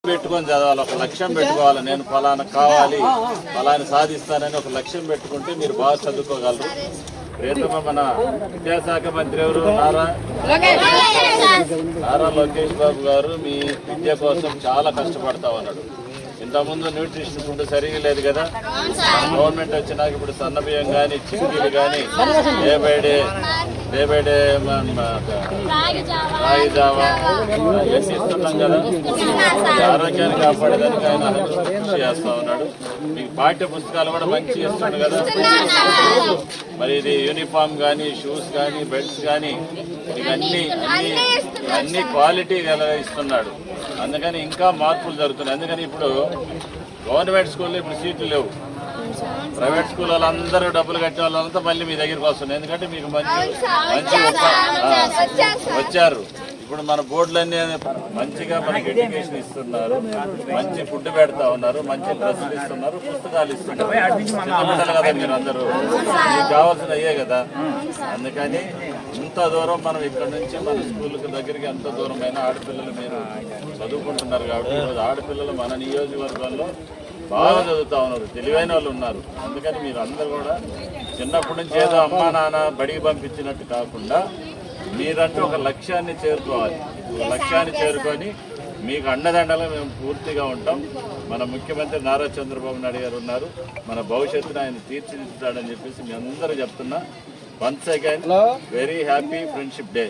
పెట్టుకొని చదవాలి, ఒక లక్ష్యం పెట్టుకోవాలి. నేను ఫలానా కావాలి, ఫలాని సాధిస్తానని ఒక లక్ష్యం పెట్టుకుంటే మీరు బాగా చదువుకోగలరు. రేపు మన విద్యాశాఖ మంత్రి ఎవరు? నారా లోకేష్ బాబు గారు మీ విద్య కోసం చాలా కష్టపడతా ఉన్నాడు. ఇంతకుముందు న్యూట్రిషన్ ఫుడ్ సరిగా లేదు కదా, గవర్నమెంట్ వచ్చినాక ఇప్పుడు సన్న బియ్యం కానీ చిక్కీలు కానీ డే బై డే రాగి జావా ఇవన్నీ ఇస్తున్నాం కదా. ఆరోగ్యాన్ని కాపాడేదానికి ఆయన కృషి చేస్తా ఉన్నాడు. మీకు పాఠ్య పుస్తకాలు కూడా మంచి ఇస్తున్నాడు కదా. మరి ఇది యూనిఫామ్ కానీ షూస్ కానీ బెల్ట్స్ కానీ ఇవన్నీ అన్ని క్వాలిటీ ఇస్తున్నాడు. అందుకని ఇంకా మార్పులు జరుగుతున్నాయి. అందుకని ఇప్పుడు గవర్నమెంట్ స్కూల్లో ఇప్పుడు సీట్లు లేవు. ప్రైవేట్ స్కూల్ వాళ్ళందరూ డబ్బులు కట్టే వాళ్ళంతా మళ్ళీ మీ దగ్గరికి వస్తున్నారు. ఎందుకంటే మీకు మంచి వచ్చారు. ఇప్పుడు మన బోర్డులన్నీ మంచిగా మనకి ఎడ్యుకేషన్ ఇస్తున్నారు, మంచి ఫుడ్ పెడతా ఉన్నారు, మంచి డ్రెస్సులు ఇస్తున్నారు, పుస్తకాలు ఇస్తున్నారు. చిన్నపిల్లలు కదా మీరు అందరూ, మీకు కావాల్సిన అయ్యే కదా. అందుకని ఇంత దూరం మనం ఇక్కడ నుంచి మన స్కూల్కి దగ్గరికి ఎంత దూరమైన ఆడపిల్లలు మీరు చదువుకుంటున్నారు. కాబట్టి ఈరోజు ఆడపిల్లలు మన నియోజకవర్గంలో బాగా చదువుతా ఉన్నారు, తెలివైన వాళ్ళు ఉన్నారు. అందుకని మీరు అందరూ కూడా చిన్నప్పటి నుంచి ఏదో అమ్మా నాన్న బడికి పంపించినట్టు కాకుండా మీరంటూ ఒక లక్ష్యాన్ని చేరుకోవాలి. ఒక లక్ష్యాన్ని చేరుకొని మీకు అండదండలు మేము పూర్తిగా ఉంటాం. మన ముఖ్యమంత్రి నారా చంద్రబాబు నాయుడు గారు ఉన్నారు, మన భవిష్యత్తును ఆయన తీర్చిదిద్దుతాడని చెప్పేసి మీ అందరూ చెప్తున్నా. Once again very happy friendship day.